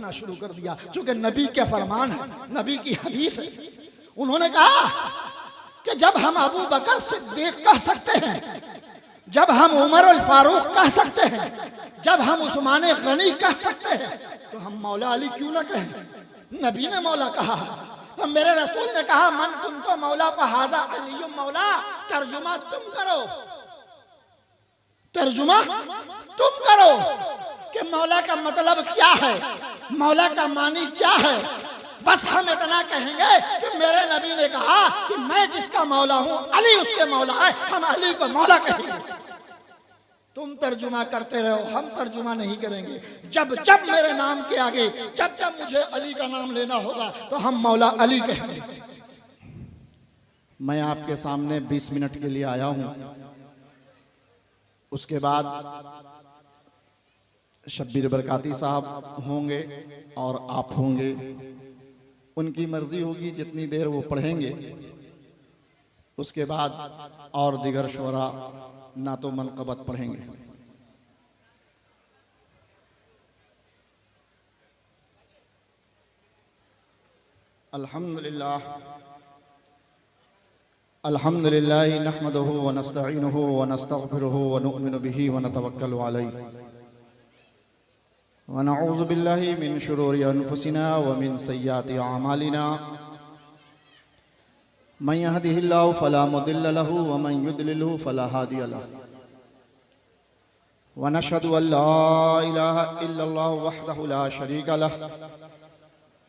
कहना शुरू कर दिया, क्योंकि नबी के फरमान है, नबी की हदीस है। उन्होंने कहा कि जब हम अबू बकर सिद्दीक कह सकते हैं, जब हम उमर अल फारूक कह सकते हैं, जब हम उस्मान गनी कह सकते हैं, तो हम मौला अली क्यों ना कहें? नबी ने मौला कहा। तो मेरे रसूल ने कहा मन कुन तो मौला फहाजा अली मौला। तर्जुमा तुम करो, तर्जुमा तुम करो कि मौला का मतलब क्या है, मौला का मानी क्या है। बस हम इतना कहेंगे कि मेरे नबी ने कहा कि मैं जिसका मौला हूं अली उसके मौला है, हम अली को मौला कहेंगे। तुम तर्जुमा करते रहो, हम तर्जुमा नहीं करेंगे। जब जब मेरे नाम के आगे, जब जब मुझे अली का नाम लेना होगा तो हम मौला अली कहेंगे। मैं आपके सामने 20 मिनट के लिए आया हूं, उसके बाद शब्बीर बरकाती साहब होंगे और आप होंगे। उनकी मर्जी होगी जितनी देर वो पढ़ेंगे, उसके बाद और दिगर शोरा ना तो मनक़बत पढ़ेंगे। अल्हम्दुलिल्लाह अल्हम्दुलिल्लाह नहमदुहु व नस्तईनुहु व नस्तगफिरुहु व नुअमिनु बिही व नतवक्कलु अलैहि व नऊज़ु बिल्लाहि मिन शुरूरि अनफुसिना व मिन सय्यिआति अमालिना मन यहदिहिल्लाहु फला मुदिल्ल लहु व मन युद्लिलहु फला हादिय लहु व नशहदु अन ला इलाहा इल्लल्लाहु वहदहु ला शरीका लहु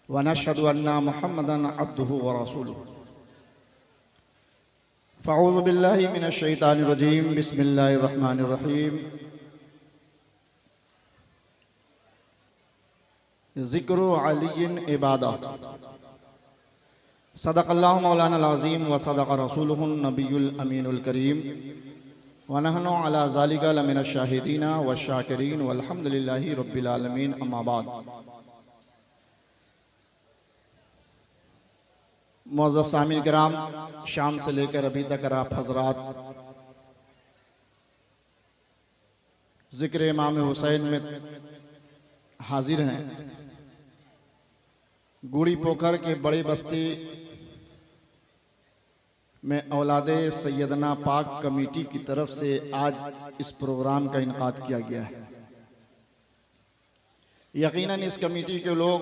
व नशहदु अन्ना मुहम्मदन अब्दुहु व रसूलुहु। फ़अऊज़ु बिल्लाहि मिनश शैतानिर रजीम बिस्मिल्लाहिर रहमानिर रहीम। ज़िक्रु अलीय्यिन इबादा सदक़ल्लाहु मौलाना अज़ीम व सदक़ रसूलुहुन नबियुल अमीनुल करीम व नहनु अला ज़ालिका लमिनश शाहिदीन व शाकिरीन वल्हम्दुलिल्लाहि रब्बिल आलमीन। अम्मा बाद। मुअज़्ज़ज़ सामिन किराम, शाम से लेकर अभी तक आप हज़रात ज़िक्र इमाम हुसैन में हाजिर हैं। गुड़ी पोखर के बड़ी बस्ती में औलादे सैयदना पाक कमेटी की तरफ से आज इस प्रोग्राम का इनकाद किया गया है। यकीनन इस कमेटी के लोग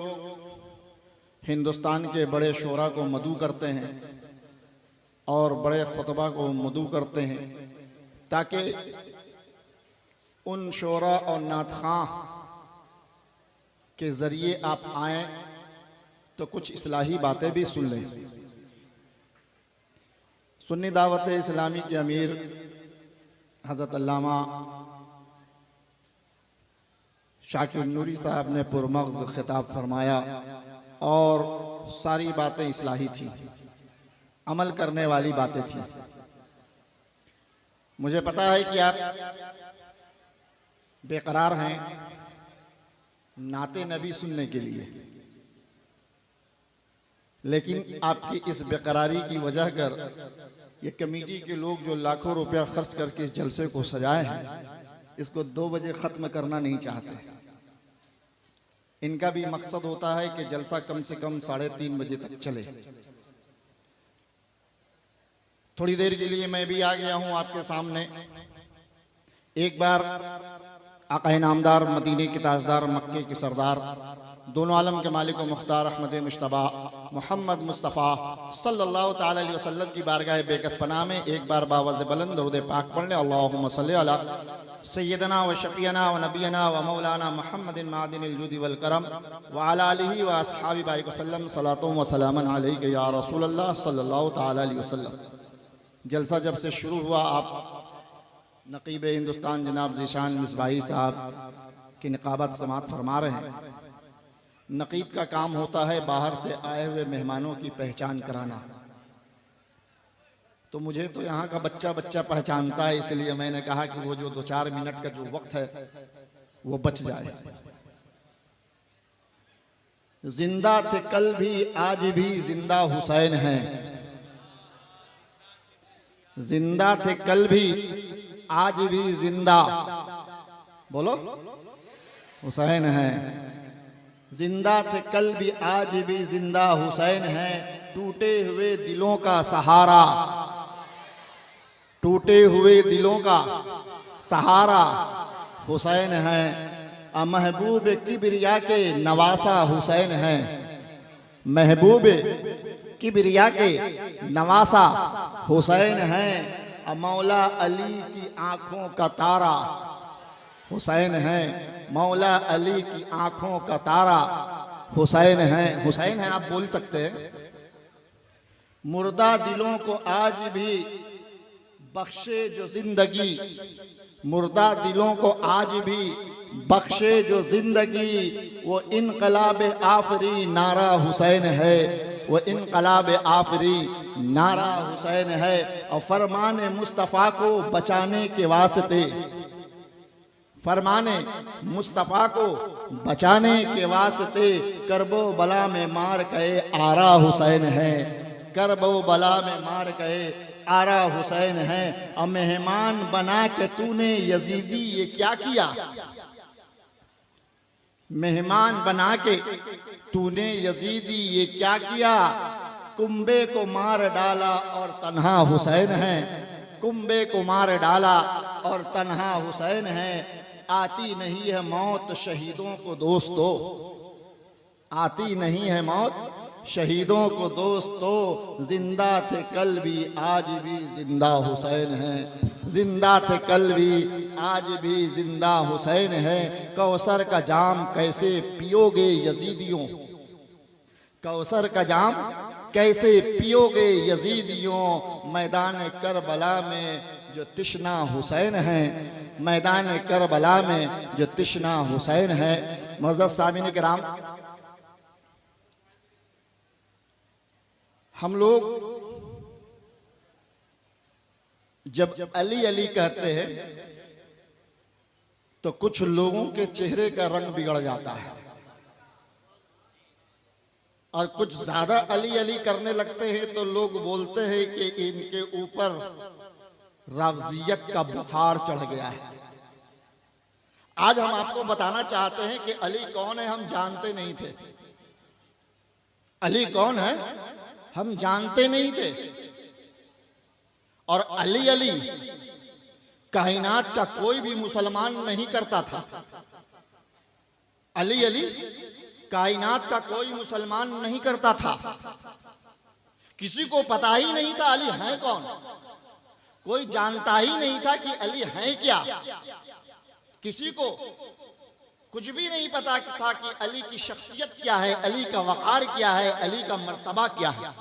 हिंदुस्तान के बड़े शोरा को मदऊ करते हैं और बड़े खुतबा को मदऊ करते हैं, ताकि उन शोरा और नातखां के ज़रिए आप आएँ तो कुछ इस्लाही बातें भी सुन लें। सुन्नी दावत इस्लामी के अमीर हज़रत अल्लामा शाकिर नूरी साहब ने पुरमग़्ज़ खिताब फरमाया और सारी बातें इस्लाही थी, अमल करने वाली बातें थी। मुझे पता है कि आप बेकरार हैं नाते नबी सुनने के लिए, लेकिन आपकी इस बेकरारी की वजह कर ये कमेटी के लोग जो लाखों रुपया खर्च करके इस जलसे को सजाए हैं, इसको 2 बजे ख़त्म करना नहीं चाहते। इनका भी मकसद होता है कि जलसा कम से कम 3:30 बजे तक चले। थोड़ी देर के लिए मैं भी आ गया हूं आपके सामने। एक बार आक़ा नामदार, मदीने के ताजदार, मक्के के सरदार, दोनों आलम के मालिक व मुख्तार अहमद मुश्तबा मोहम्मद मुस्तफ़ा सल्लल्लाहु ताला अलैहि वसल्लम की बारगाह बेकस पनाह में एक बार बावज़ बुलंद दरूद पाक पढ़ लें। अल्लाहुम्मा सल्ली अला सय्यदना व शफ़ीअना व नबीना व मौलाना मुहम्मदिन मादिनिल जुदी वल करम व अला आलिहि व अस्हाबि बारिक वसल्लम सलातुम व सलामन अलैका या रसूलल्लाह सल्लल्लाहु ताला अलैहि वसल्लम। जलसा जब से शुरू हुआ, आप नक़ीब हिंदुस्तान जनाब ज़ीशान मिसबाही साहब की निकाबत समात फरमा रहे हैं। नक़ीब का काम होता है बाहर से आए हुए मेहमानों की पहचान कराना। तो मुझे तो यहाँ का बच्चा बच्चा पहचानता है, इसलिए मैंने कहा कि वो जो 2-4 मिनट का जो वक्त है वो बच जाए। जिंदा थे कल भी आज भी जिंदा हुसैन हैं, जिंदा थे कल भी आज भी जिंदा बोलो हुसैन हैं। जिंदा थे कल भी आज भी जिंदा हुसैन हैं, टूटे हुए दिलों का सहारा, टूटे हुए दिलों का सहारा हुसैन हैं। महबूब किबरिया के नवासा हुसैन हैं, महबूब किबरिया के नवासा हुसैन हैं। मौला अली की आंखों का तारा हुसैन हैं, मौला अली की आंखों का तारा हुसैन हैं। हुसैन हैं आप बोल सकते हैं। मुर्दा दिलों को आज भी बख्शे जो जिंदगी, मुर्दा दिलों को आज भी बख्शे जो जिंदगी, वो इनकलाब आफरी नारा हुसैन है, वो इनकलाब आफरी नारा हुसैन है। और फरमाने मुस्तफ़ा को बचाने के वास्ते, फरमाने मुस्तफ़ा को बचाने के वास्ते करबो बला में मार कहे आरा हुसैन है, करबो बला में मार कहे आरा हुसैन है। और मेहमान बना के तूने यजीदी ये क्या किया, मेहमान बना के तूने यजीदी ये क्या किया। कुंबे को मार डाला और तन्हा हुसैन है, कुंबे को मार डाला और तन्हा हुसैन है। आती नहीं है मौत शहीदों को दोस्तों, आती नहीं है मौत शहीदों को दोस्तों। जिंदा थे कल भी आज भी जिंदा हुसैन हैं, जिंदा थे कल भी आज भी जिंदा हुसैन है। कौसर का जाम कैसे पियोगे यजीदियों, कौसर का जाम कैसे पियोगे यजीदियों। मैदान करबला में जो तिश्ना हुसैन है, मैदान करबला में जो तिश्ना हुसैन है। मुअज़्ज़ज़ सामीन किराम, हम लोग जब अली अली कहते हैं तो कुछ लोगों के चेहरे का रंग बिगड़ जाता है और कुछ ज्यादा अली अली करने लगते हैं तो लोग बोलते हैं कि इनके ऊपर रावजियत का बुखार चढ़ गया है। आज हम आपको बताना चाहते हैं कि अली कौन है हम जानते नहीं थे, अली कौन है हम जानते नहीं थे। और अली अली कायनात का कोई भी मुसलमान नहीं करता था, अली अली कायनात का कोई मुसलमान नहीं करता था। किसी को पता ही नहीं था अली है कौन, कोई जानता ही नहीं था कि अली है क्या, किसी को कुछ भी नहीं पता था कि अली की शख्सियत क्या है, अली का वक़ार क्या है, अली का मर्तबा क्या है।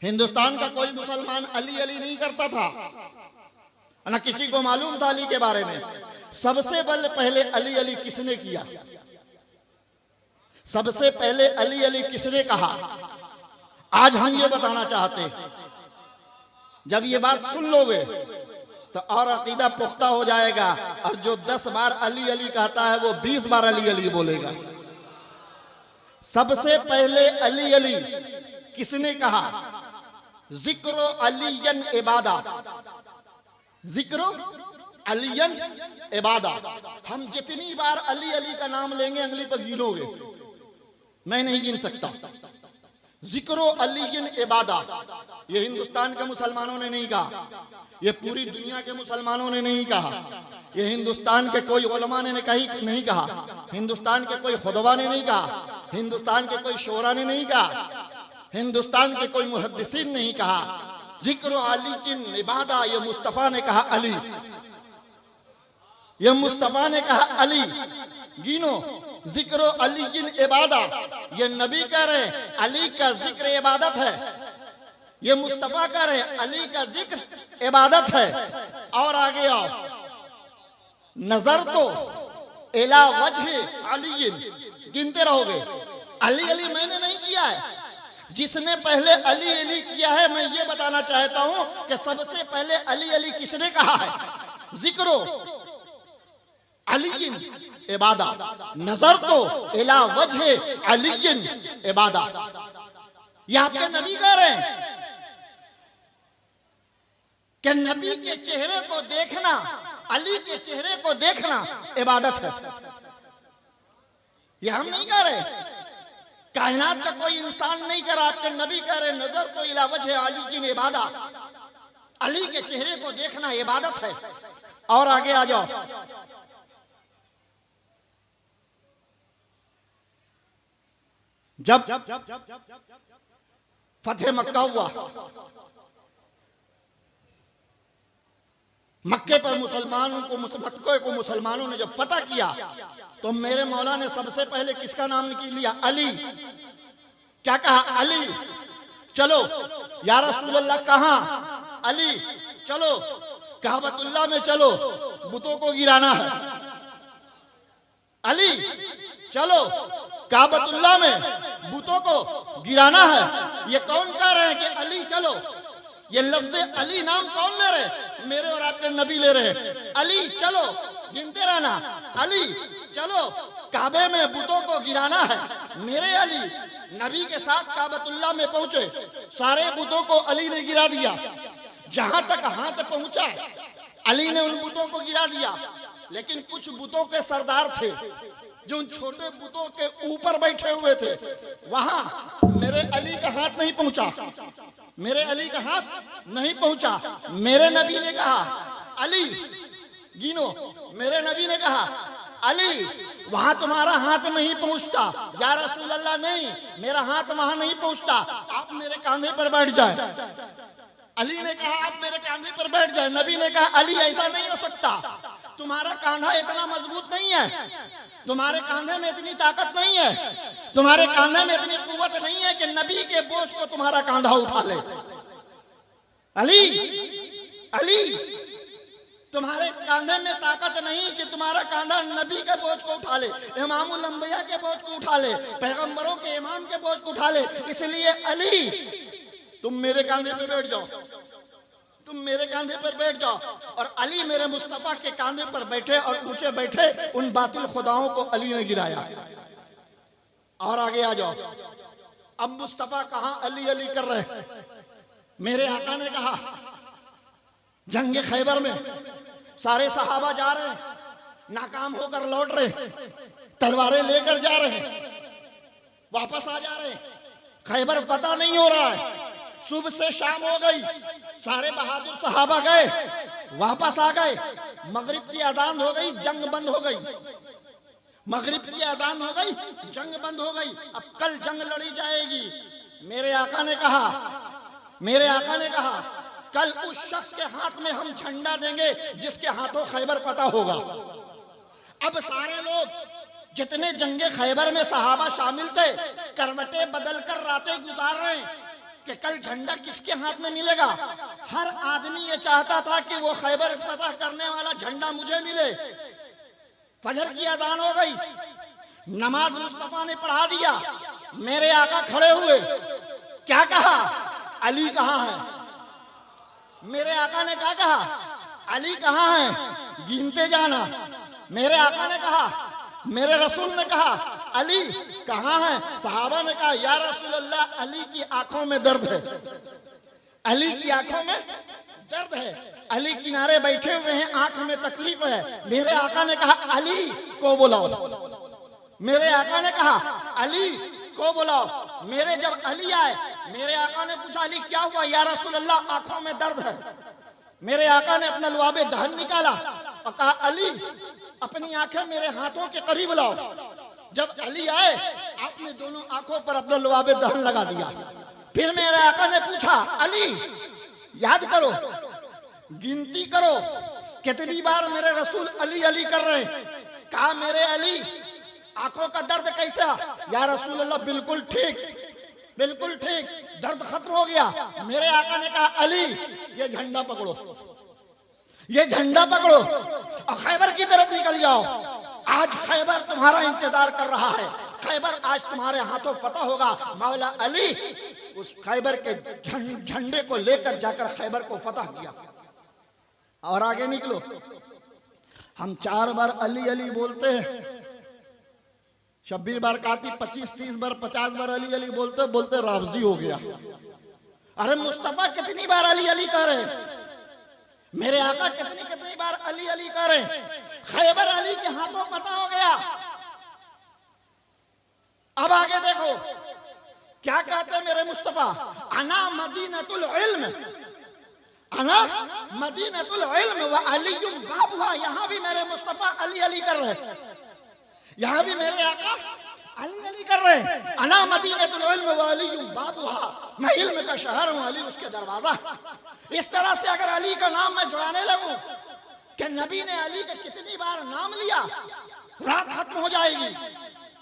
हिंदुस्तान का कोई मुसलमान अली अली नहीं करता था, ना किसी को मालूम था अली के बारे में। सबसे पहले अली अली किसने किया, सबसे पहले अली अली किसने कहा, आज हम ये बताना चाहते हैं। जब ये बात सुन लोगे तो और अकीदा पुख्ता हो जाएगा, और जो 10 बार अली अली कहता है वो 20 बार अली अली बोलेगा। सबसे पहले अली अली किसने कहा, जिक्रो अलीयन इबादा, जिक्रो अलीयन इबादा। हम जितनी बार अली अली का नाम लेंगे अंगली पर गिनोगे, मैं नहीं गिन सकता। जिक्रो अलीयन इबादा, ये हिंदुस्तान के मुसलमानों ने नहीं कहा, ये पूरी दुनिया के मुसलमानों ने नहीं कहा, ये हिंदुस्तान के कोई उलमा ने नहीं कहा, हिंदुस्तान के कोई खुतबा ने नहीं कहा, हिंदुस्तान के कोई शोरा ने नहीं कहा, हिंदुस्तान के कोई मुहद्दिसीन नहीं कहा। जिक्रो अलीयन इबादा, ये मुस्तफ़ा ने कहा अली, ये मुस्तफ़ा ने कहा अली। गिनो, जिक्रो अलीयन इबादा, ये नबी कह रहे अली का जिक्र इबादत है, ये मुस्तफ़ा कह रहे अली का जिक्र इबादत है। और आगे आओ, नजर तो इला वजह अलीयन, गिनते रहोगे। अली अली मैंने नहीं किया है, जिसने पहले अली अली किया है। मैं ये बताना चाहता हूं कि सबसे पहले अली अली किसने कहा है, जिक्रो अलीयन इबादा, नजर तो इला वजह अलीयन इबादा। ये आपके नबी कह रहे हैं कि नबी के चेहरे को देखना, अली के चेहरे को देखना इबादत है। ये हम नहीं कह रहे, कायनात का कोई इंसान नहीं कर, आपके नबी कह रहे नजर तो इला वजह अली की इबादत, अली के चेहरे को देखना इबादत है। और आगे आ जाओ, जब फतेह मक्का हुआ, मक्के पर मक्के को मुसलमानों ने जब फतह किया तो मेरे मौला ने सबसे पहले किसका नाम निकाल लिया? अली। क्या कहा? अली। चलो या रसूल अल्लाह, कहां? अली। चलो काबतुल्लाह में, चलो बुतों को गिराना है। अली। चलो काबतुल्लाह में बुतों को गिराना है। ये कौन कह रहे हैं कि अली चलो? ये लफ्ज़ अली नाम कौन ले रहे? मेरे और आपके नबी ले रहे। अली चलो, गिनते रहना। अली चलो, काबे में बुतों को गिराना है। मेरे अली नबी के साथ काबतुल्लाह में पहुंचे, सारे बुतों को अली ने गिरा दिया। जहां तक हाथ पहुंचा अली ने उन बुतों को गिरा दिया। लेकिन कुछ बुतों के सरदार थे जो उन छोटे बुतों के ऊपर बैठे हुए थे, वहां मेरे अली का हाथ नहीं पहुंचा। मेरे अली का हाथ नहीं पहुंचा। मेरे नबी ने कहा अली गिनो। मेरे नबी ने कहा अली वहां तुम्हारा हाथ नहीं पहुंचता। या रसूल अल्लाह, नहीं, मेरा हाथ वहां नहीं पहुंचता, आप मेरे कांधे पर बैठ जाए। अली ने कहा आप मेरे कांधे पर बैठ जाए। नबी ने कहा अली ऐसा नहीं हो सकता, तुम्हारा कांधा इतना मजबूत नहीं है, तुम्हारे कांधे में इतनी ताकत नहीं है, तुम्हारे कांधे में इतनी कुव्वत नहीं है कि नबी के बोझ को तुम्हारा कांधा उठा ले। अली, अली तुम्हारे कांधे में ताकत नहीं कि तुम्हारा कांधा नबी के बोझ को उठा ले, इमामुल अंबिया के बोझ को उठा ले, पैगंबरों के इमाम के बोझ को उठा ले। इसलिए अली तुम मेरे कांधे पे बैठ जाओ, तुम मेरे कांधे पर बैठ जाओ। और अली मेरे मुस्तफा के कांधे पर बैठे और ऊंचे बैठे उन बातिल खुदाओं को अली ने गिराया। और आगे आ जाओ, अब मुस्तफा कहां अली अली कर रहे हैं। मेरे आका ने कहा जंग खैबर में सारे सहाबा जा रहे हैं, नाकाम होकर लौट रहे, तलवारें लेकर जा रहे, वापस आ जा रहे, खैबर पता नहीं हो रहा है। सुबह से शाम हो गई, सारे बहादुर सहाबा गए, वापस आ गए, मगरिब की अजान हो गई, जंग बंद हो गई। मगरिब की अजान हो गई, जंग बंद हो गई। अब कल जंग लड़ी जाएगी। मेरे आका ने कहा, मेरे आका ने कहा कल उस शख्स के हाथ में हम झंडा देंगे जिसके हाथों खैबर पता होगा। अब सारे लोग जितने जंगे खैबर में सहाबा शामिल थे, करवटें बदल कर रातें गुजार रहे हैं कि कल झंडा किसके हाथ में मिलेगा। हर आदमी ये चाहता था कि वो खैबर फतह करने वाला झंडा मुझे मिले। फजर की अजान हो गई, नमाज मुस्तफा ने पढ़ा दिया। मेरे आका खड़े हुए, क्या कहा? अली कहाँ है? मेरे आका ने क्या कहा? अली कहाँ है? गिनते जाना। मेरे आका ने कहा, मेरे रसूल ने कहा अली कहाँ है? सहाबा ने कहा या रसूल अल्लाह, अली की आंखों में दर्द है, अली की आंखों में दर्द है, अली किनारे बैठे हुए हैं, आंख में तकलीफ है। मेरे आका ने कहा अली को बुलाओ। मेरे आका ने कहा अली को बुलाओ। मेरे जब अली आए, मेरे आका ने पूछा अली क्या हुआ? या रसूल अल्लाह, आंखों में दर्द है। मेरे आका ने अपना लुआबे दहन निकाला और कहा अली अपनी आंखें मेरे हाथों के करीब लाओ। जब अली आए, आपने दोनों आंखों पर अपना लुआबे दहन लगा दिया। फिर मेरे आका ने पूछा अली याद करो, गिनती करो कितनी बार मेरे रसूल अली अली कर रहे हैं। कहा मेरे अली आंखों का दर्द कैसा? या रसूल अल्लाह बिल्कुल ठीक, बिल्कुल ठीक, दर्द खत्म हो गया। मेरे आका ने कहा अली ये झंडा पकड़ो, ये झंडा पकड़ो और खैबर की तरफ निकल जाओ। आज खैबर तुम्हारा इंतजार कर रहा है, खैबर आज तुम्हारे हाथों पता होगा। मौला अली उस खैबर के झंडे को लेकर जाकर खैबर को फतह किया। और आगे निकलो, हम 4 बार अली अली बोलते हैं, 26 बार काती, 25-30 बार 50 बार अली अली बोलते बोलते रावजी हो गया। अरे मुस्तफा कितनी बार अली अली कह रहे, मेरे आका कितनी बार अली अली कह रहे। खैबर अली के हाथों पता हो गया। अब आगे देखो क्या कहते हैं मेरे मुस्तफा, अना मदीनतुल इल्म, अना मदीनतुल इल्म व अलीयुम बाबुहा। यहां भी मेरे मुस्तफा अली अली कर रहे हैं, यहां भी मेरे आका अली अली कर रहे हैं। अना मदीनतुल इल्म व अलीयुम बाबुहा, मैं इल्म का शहर हूं, अली उसके दरवाजा। इस तरह से अगर अली का नाम मैं जुड़ाने लगूं कि नबी ने अली का कितनी बार नाम लिया, रात खत्म हो जाएगी,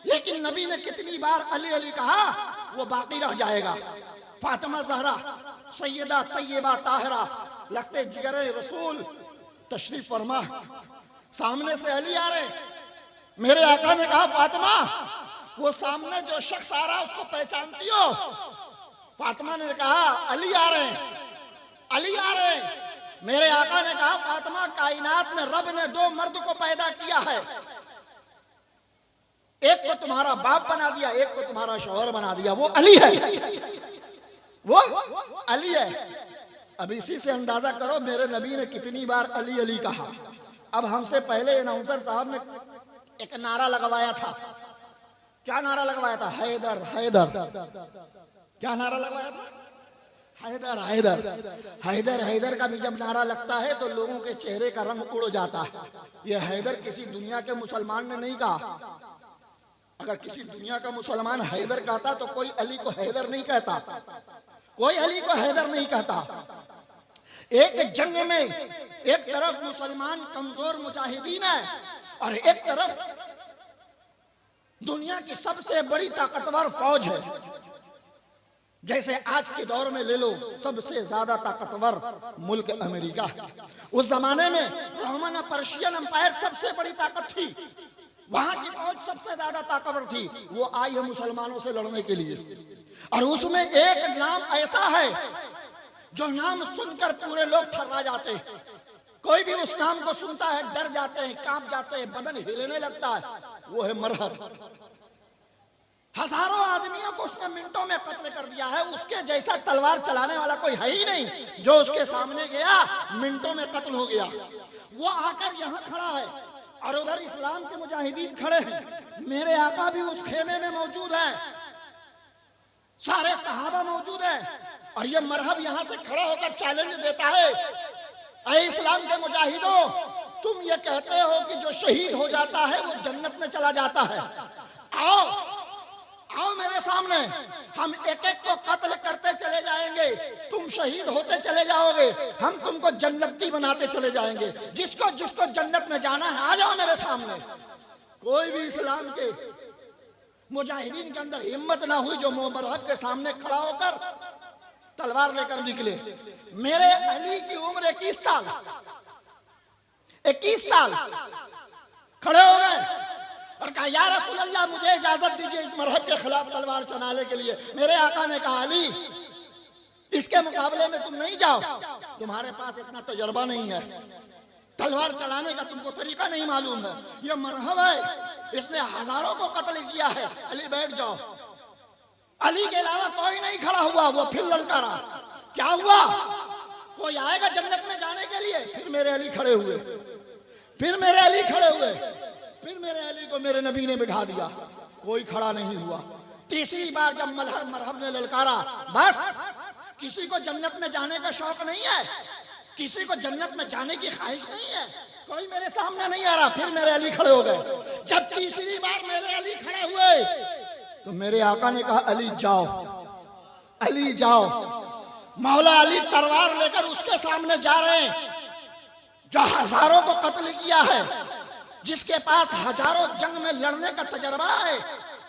लेकिन नबी ने कितनी बार अली अली कहा वो बाकी रह जाएगा। फातिमा ज़हरा सैयदा तैयबा ताहिरा लगते जिगरे रसूल तशरीफ फरमा। सामने से अली आ रहे, मेरे आका ने कहा फातिमा वो सामने जो शख्स आ रहा है उसको पहचानती हो? फातिमा ने कहा अली आ रहे हैं, अली आ रहे हैं। मेरे आका ने कहा फातिमा कायनात में रब ने दो मर्द को पैदा किया है, एक को तुम्हारा बाप बना दिया, एक को तुम्हारा शौहर बना दिया, वो अली है, वो अली है। अब इसी से अंदाजा करो मेरे नबी ने कितनी बार अली अली कहा। अब हमसे पहले अनाउंसर साहब ने एक नारा लगवाया था, क्या नारा लगवाया था? हैदर हैदर। क्या नारा लगवाया था? हैदर हैदर। हैदर हैदर का भी जब नारा लगता है तो लोगों के चेहरे का रंग उड़ जाता है। ये हैदर किसी दुनिया के मुसलमान ने नहीं कहा। अगर किसी दुनिया का मुसलमान हैदर कहता तो कोई अली को हैदर नहीं कहता, कोई अली को हैदर नहीं कहता। एक जंग में एक तरफ मुसलमान कमजोर मुजाहिदीन है और एक तरफ दुनिया की सबसे बड़ी ताकतवर फौज है। जैसे आज के दौर में ले लो, सबसे ज्यादा ताकतवर मुल्क अमेरिका। उस जमाने में रोमन पर्शियन एम्पायर सबसे बड़ी ताकत थी, वहां की फौज सबसे ज्यादा ताकतवर थी। वो आई है मुसलमानों से लड़ने के लिए, और उसमें एक नाम ऐसा है जो नाम सुनकर पूरे लोग थर्रा जाते हैं। कोई भी उस नाम को सुनता है डर जाते हैं, कांप जाते हैं, बदन हिलने लगता है। वो है मरहब। हजारों आदमियों को उसने मिनटों में कत्ल कर दिया है। उसके जैसा तलवार चलाने वाला कोई है ही नहीं, जो उसके सामने गया मिनटों में कत्ल हो गया। वो आकर यहाँ खड़ा है और उधर इस्लाम के मुजाहिदीन खड़े हैं। मेरे आका भी उस खेमे में मौजूद है, सारे सहाबा मौजूद है, और ये मरहब यहाँ से खड़ा होकर चैलेंज देता है, ऐ इस्लाम के मुजाहिदों, तुम ये कहते हो कि जो शहीद हो जाता है वो जन्नत में चला जाता है। आओ आओ मेरे सामने, हम एक एक को कत्ल करते चले जाएंगे, तुम शहीद होते चले जाओगे, हम तुमको जन्नती बनाते चले जाएंगे। जिसको जिसको जन्नत में जाना है आ जाओ मेरे सामने। कोई भी इस्लाम के मुजाहिदीन के अंदर हिम्मत ना हुई जो मरहब के सामने खड़ा होकर तलवार लेकर निकले। मेरे अली की उम्र 21 साल, 21 साल खड़े हो गए और कहा या रसूल अल्लाह मुझे इजाजत दीजिए इस मरहब के खिलाफ तलवार चलाने के लिए। मेरे आका ने कहा अली इसके मुकाबले में तुम नहीं जाओ, तुम्हारे पास इतना तजर्बा नहीं है, तलवार चलाने का तुमको तरीका नहीं मालूम है। ये मरहब है, इसने हजारों को कत्ल किया है, अली बैठ जाओ। अली के अलावा कोई नहीं खड़ा हुआ। वो फिर ललकारा, क्या हुआ? कोई आएगा जन्नत में जाने के लिए? फिर मेरे अली खड़े हुए, फिर मेरे अली खड़े हुए, फिर मेरे अली को मेरे नबी ने बिठा दिया, कोई खड़ा नहीं हुआ। तीसरी बार जब मरहब ने ललकारा, बस किसी को जन्नत में जाने का शौक नहीं है, किसी को जन्नत में जाने की ख्वाहिश नहीं है, कोई मेरे सामने नहीं आ रहा। फिर मेरे अली खड़े हो गए। जब तीसरी बार मेरे अली खड़े हुए तो मेरे आका ने कहा अली जाओ, अली जाओ। मौला अली तलवार लेकर उसके सामने जा रहे हैं जो हजारों को कत्ल किया है, जिसके पास हजारों जंग में लड़ने का तजर्बा है,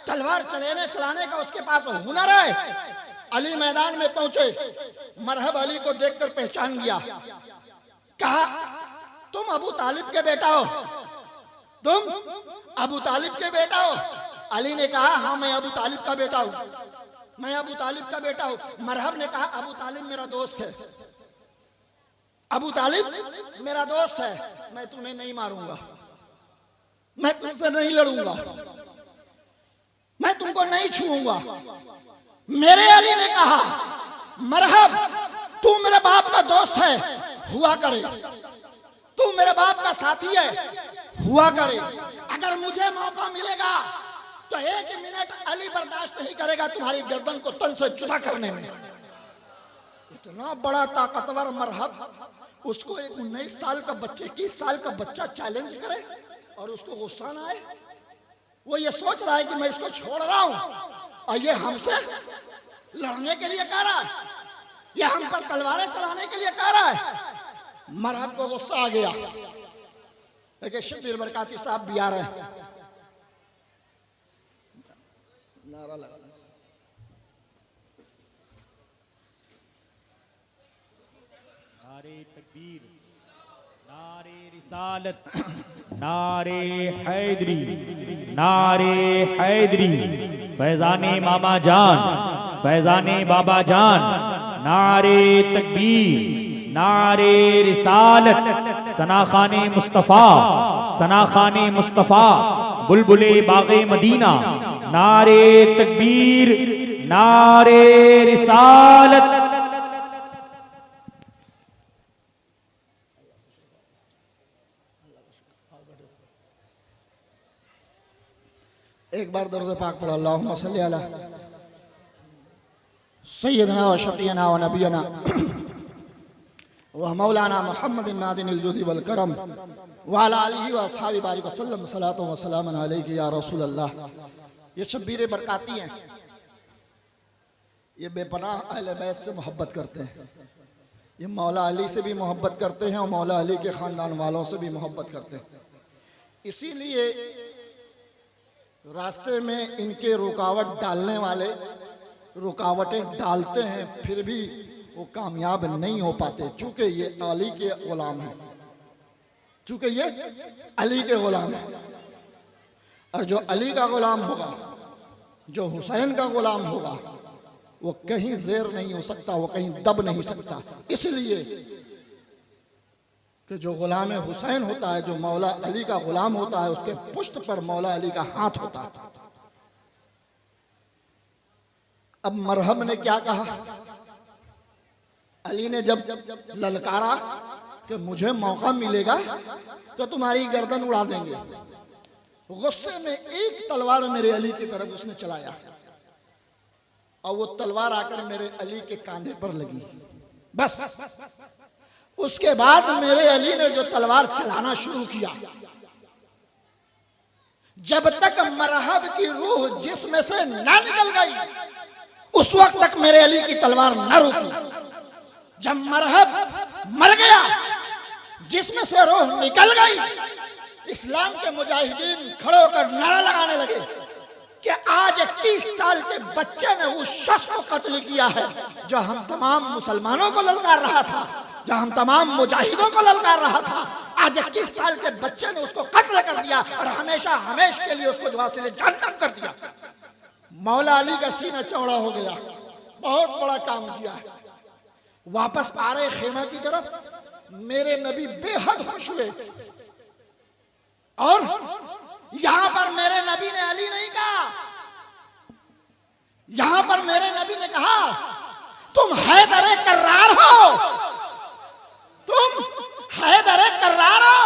तलवार चलाने का उसके पास हुनर है। अली मैदान में पहुंचे, मरहब अली को देखकर पहचान गया, कहा तुम अबू तालिब के बेटा हो, तुम अबू तालिब के बेटा हो? अली ने कहा हाँ मैं अबू तालिब का बेटा हूं, मैं अबू तालिब का बेटा हूं। मरहब ने कहा अबू तालिब मेरा दोस्त है, अबू तालिब मेरा दोस्त है, मैं तुम्हें नहीं मारूंगा, मैं तुमसे नहीं लड़ूंगा, मैं तुमको नहीं छूऊंगा। मेरे अली ने कहा मरहब तू मेरे बाप का दोस्त है, हुआ करे, तू मेरे बाप का साथी है, हुआ करे। अगर मुझे मौका मिलेगा तो 1 मिनट अली पर बर्दाश्त नहीं करेगा तुम्हारी गर्दन को तन से जुदा करने में। इतना बड़ा ताकतवर मरहब, उसको एक 19 साल का बच्चे 21 साल का बच्चा चैलेंज करे और उसको गुस्सा ना आए। वो ये सोच रहा है कि मैं इसको छोड़ रहा हूं और ये हमसे लड़ने के लिए कह रहा है, ये हम पर तलवारें चलाने के लिए कह रहा है। मरहब को गुस्सा आ गया। देखिए शब्बीर बरकाती साहब भी आ रहे हैं, नारा लगा। नारे तकबीर, नारे रिसालत, नारे हैदरी, नारे हैदरी, फैजाने मामा जान, फैजाने बाबा जान, नारे तकबीर, नारे रिसालत, सनाखाने मुस्तफ़ा, सनाखाने मुस्तफ़ा, बुलबुले बागे मदीना, नारे तकबीर, नारे रिसालत। एक बार दरूद पाक पढ़ो, अल्लाहुम्मा सल्ली अला सय्यदना व शफ़ीना व नबीना व मौलाना मुहम्मद मादिनिल जुदी वल करम व अला आलिहि व अस्हाबि बारिक वसल्लम सलातो व सलामन अलैका या रसूल अल्लाह। ये शब्बीर बरकाती हैं, ये बेपनाह अहले बैत से मोहब्बत करते हैं, ये मौला अली से भी मोहब्बत करते हैं और मौला अली के ख़ानदान वालों से भी मोहब्बत करते हैं। इसीलिए रास्ते में इनके रुकावट डालने वाले रुकावटें डालते हैं, फिर भी वो कामयाब नहीं हो पाते, चूंकि ये अली के गुलाम हैं, चूंकि ये अली के गुलाम हैं। और जो अली का गुलाम होगा, जो हुसैन का गुलाम होगा, वो कहीं ज़ेर नहीं हो सकता, वो कहीं दब नहीं सकता। इसलिए कि जो गुलाम हुसैन होता है, जो मौला अली का गुलाम होता है, उसके पुष्ट पर मौला अली का हाथ होता है। अब मरहब ने क्या कहा? अली ने जब ललकारा कि मुझे मौका मिलेगा तो तुम्हारी गर्दन उड़ा देंगे, गुस्से में एक तलवार मेरे अली की तरफ उसने चलाया और वो तलवार आकर मेरे अली के कांधे पर लगी। बस उसके बाद मेरे अली ने जो तलवार चलाना शुरू किया, जब तक मरहब की रूह जिस्म से ना निकल गई उस वक्त तक मेरे अली की तलवार न रुकी। जब मरहब मर गया, जिस्म से रूह निकल गई, इस्लाम के मुजाहिदीन खड़े होकर नारा लगाने लगे कि आज 21 साल के बच्चे ने उस शख्स को कत्ल किया है जो हम तमाम मुसलमानों को ललकार रहा था, जो हम तमाम मुजाहिदों को ललकार रहा था। आज 21 साल के बच्चे ने उसको कत्ल कर दिया और हमेशा हमेशा के लिए उसको दुआसिले जहन्नम कर दिया। मौला अली का सीना चौड़ा हो गया, बहुत बड़ा काम किया है। वापस आ रहे खेमा की तरफ मेरे नबी बेहद खुश हुए और यहां पर मेरे नबी ने अली नहीं कहा, यहां पर मेरे नबी ने कहा तुम हैदर कर्रार हो, तुम हैदर कर्रार हो।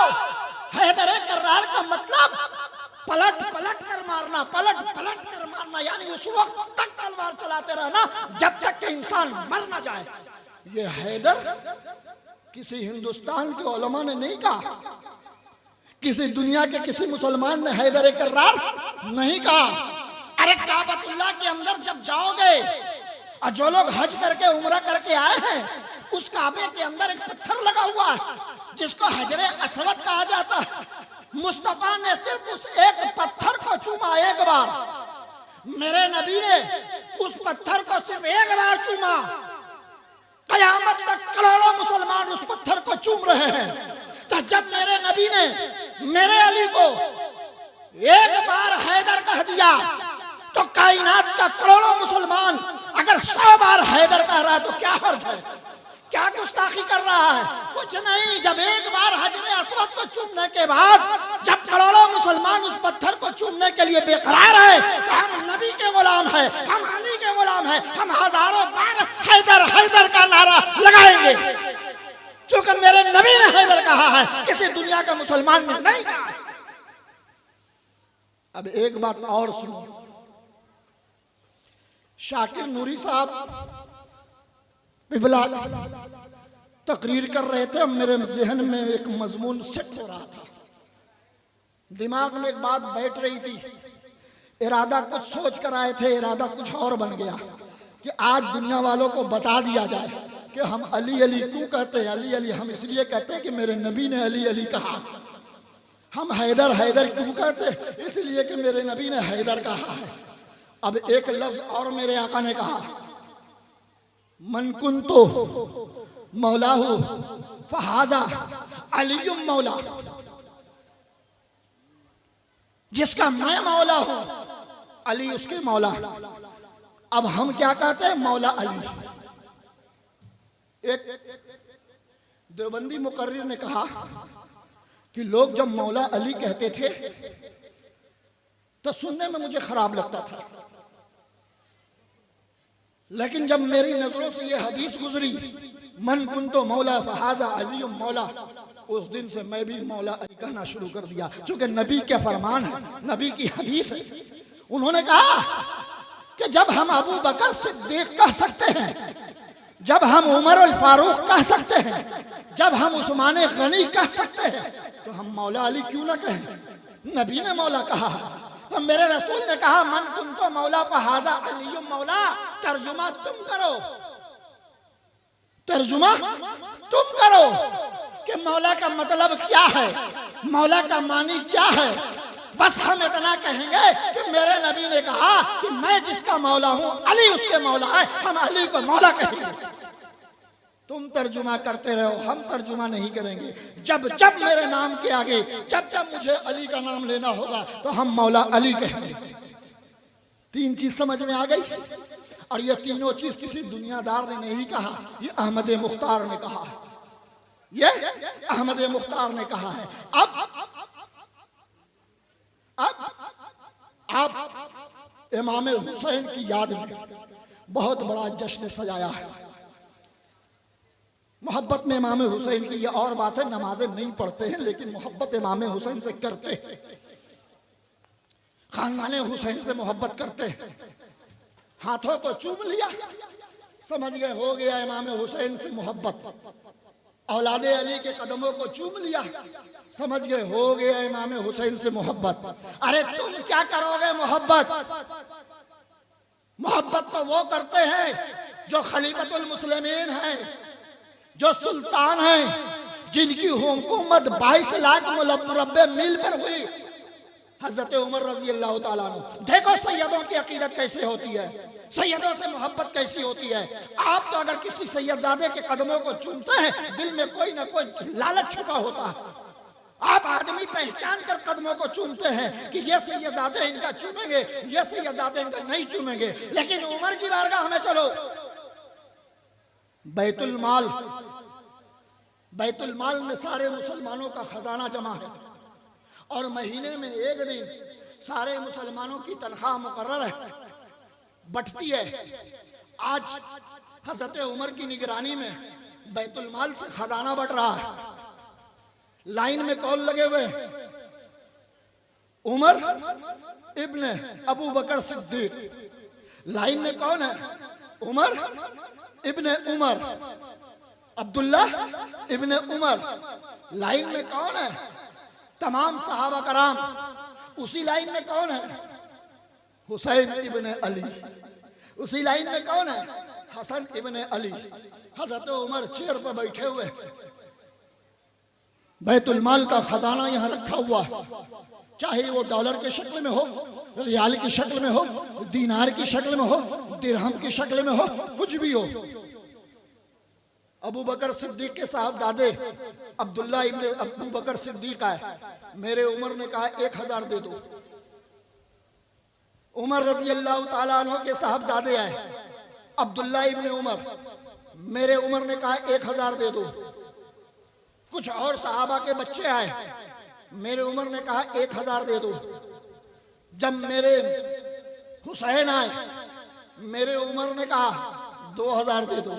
हैदर कर्रार का मतलब पलट पलट कर मारना, पलट पलट कर मारना, यानी उस वक्त तक तलवार चलाते रहना जब तक कि इंसान मर ना जाए। ये हैदर किसी हिंदुस्तान के उलमा ने नहीं कहा, किसी दुनिया के किसी मुसलमान ने हैदर कर्रार नहीं कहा। अरे काबतुल्लाह के अंदर जब जाओगे और जो लोग हज करके उम्रा करके आए हैं, उस काबे के अंदर एक पत्थर लगा हुआ है जिसको हजरे असवद कहा जाता है। मुस्तफा ने सिर्फ उस एक पत्थर को चूमा एक बार, मेरे नबी ने उस पत्थर को सिर्फ एक बार चूमा। कयामत तक करोड़ों मुसलमान उस पत्थर को चूम रहे हैं। तो जब मेरे नबी ने मेरे अली को एक बार हैदर कह दिया तो कायनात का करोड़ों मुसलमान अगर 100 बार हैदर कह रहा है तो क्या हर्ज है, क्या गुस्ताखी कर रहा है? कुछ नहीं। जब एक बार हजरे असवद को चूमने के बाद जब करोड़ों मुसलमान उस पत्थर को चूमने के लिए बेकरार है तो हम नबी के गुलाम हैं, हम अली के गुलाम हैं, हम हजारों बार हैदर हैदर का नारा लगाएंगे, क्योंकि मेरे नबी ने हैदर कहा है, किसी दुनिया का मुसलमान ने नहीं कहा। अब एक बात और सुनो, शाकिर नूरी साहब बिबला तकरीर कर रहे थे, मेरे जहन में एक मजमून सेट हो रहा था, दिमाग में एक बात बैठ रही थी। इरादा कुछ सोच कर आए थे, इरादा कुछ और बन गया कि आज दुनिया वालों को बता दिया जाए कि हम अली अली क्यों कहते हैं। अली अली हम इसलिए कहते हैं कि मेरे नबी ने अली अली कहा। हम हैदर हैदर क्यों कहते हैं, इसलिए कि मेरे नबी ने हैदर कहा है। अब एक लफ्ज और मेरे आका ने कहा, मन कुंतो मौलाहू फहाजा अलीयुम मौला, जिसका मैं मौला हूं अली उसके मौला। अब हम क्या कहते हैं, मौला अली। एक देवबंदी मुकर्रिर ने कहा कि लोग जब मौला अली कहते थे तो सुनने में मुझे खराब लगता था, लेकिन जब मेरी नजरों से ये हदीस गुजरी, मन कुंतो मौला फहाजा अली मौला, उस दिन से मैं भी मौला अली कहना शुरू कर दिया, क्योंकि नबी के फरमान है, नबी की हदीस है। उन्होंने कहा कि जब हम अबू बकर सिद्दीक कह सकते हैं, जब हम उमर अल फारूक कह सकते हैं, जब हम उस्मान गनी कह सकते हैं, तो हम मौला अली क्यों ना कहें। नबी ने मौला कहा, तो मेरे रसूल ने कहा मन कुंतो मौला फहाजा अली मौला। तर्जुमा तुम करो, तर्जुमा तुम करो कि मौला का मतलब क्या है, मौला का मानी क्या है। बस हम इतना कहेंगे कि मेरे नबी ने कहा कि मैं जिसका मौला हूं अली उसके मौला है, हम अली को मौला कहेंगे। तुम तर्जुमा करते रहो, हम तर्जुमा नहीं करेंगे। जब जब मेरे नाम के आगे, जब जब मुझे अली का नाम लेना होगा तो हम मौला अली कहेंगे। तीन चीज समझ में आ गई, और ये तीनों चीज किसी दुनियादार ने नहीं कहा, ये अहमद मुख्तार ने कहा है, ये अहमद मुख्तार ने कहा है। अब इमाम हुसैन की याद में बहुत बड़ा जश्न सजाया है। मोहब्बत में इमाम हुसैन की ये और बात है, नमाजें नहीं पढ़ते हैं लेकिन मोहब्बत इमाम हुसैन से करते हैं, खानदान हुसैन से मोहब्बत करते हैं। हाथों को चूम लिया, समझ गए हो गया इमाम हुसैन से मोहब्बत। औलादे अली के कदमों को चूम लिया, समझ गए हो गया इमाम हुसैन से मोहब्बत। अरे तुम क्या करोगे मोहब्बत, मोहब्बत तो वो करते हैं जो खलीफतुल मुस्लिमीन हैं, जो सुल्तान हैं, जिनकी हुकूमत 22 लाख मुरब्बे मील पर हुई, हजरत उमर रजी अल्लाह ताला अन्हु। देखो सैयदों की अकीदत कैसे होती है, सैयदों से मोहब्बत कैसी होती है। आप तो अगर किसी सैयदजादे के कदमों को चूमते हैं, दिल में कोई ना कोई लालच छुपा होता है। आप आदमी पहचान कर कदमों को चूमते हैं कि ये सैयदजादे इनका चूमेंगे, ये सैयदजादे इनका नहीं चूमेंगे। लेकिन उमर की बारगाह में चलो, बैतुल माल में सारे मुसलमानों का खजाना जमा है, और महीने में एक दिन सारे मुसलमानों की तनख्वाह मुकर्रर है, बटती है। आज हजरत उमर की निगरानी में बैतुल माल से खजाना बट रहा है। लाइन में कौन लगे हुए, उमर इब्ने अबू बकर सिद्दीक। लाइन में कौन है, उमर इब्ने उमर, अब्दुल्ला इब्ने उमर। लाइन में कौन है, तमाम सहाबा कराम। उसी लाइन में कौन है, हुसैन इब्ने अली। उसी लाइन में कौन है, हसन इब्ने अली। हजरत उमर चेयर पर बैठे हुए, बैतुल माल का खजाना यहाँ रखा हुआ, चाहे वो डॉलर के शक्ल में हो, रियाल की शक्ल में हो, दीनार की शक्ल में हो, दिरहम की शक्ल में हो, कुछ भी हो। अबू बकर सिद्दीक के साहबजादे अब्दुल्ला इब्ने अबू बकर सिद्दीक आए, मेरे उमर ने कहा 1000 दे दो। उमर रजी अल्लाह ताला अन्हु के साहबजादे आए, अब्दुल्ला इब्ने उमर, मेरे उमर ने कहा 1000 दे दो। कुछ और सहाबा के बच्चे आए, मेरे उमर ने कहा 1000 दे दो। जब मेरे हुसैन आए, मेरे उमर ने कहा 2000 दे दो।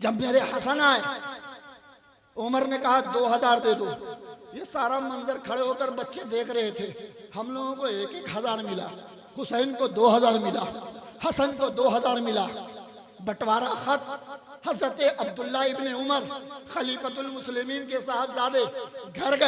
जब मेरे हसन आए, उमर ने कहा 2000 दे दो। ये सारा मंजर खड़े होकर बच्चे देख रहे थे। हम लोगों को 1-1000 मिला, हुसैन को 2000 मिला। हसन को 2000 मिला। बंटवारा खत हजरत अब्दुल्ला इब्ने उमर खलीफतुल मुस्लिमीन के साहबजादे घर गए।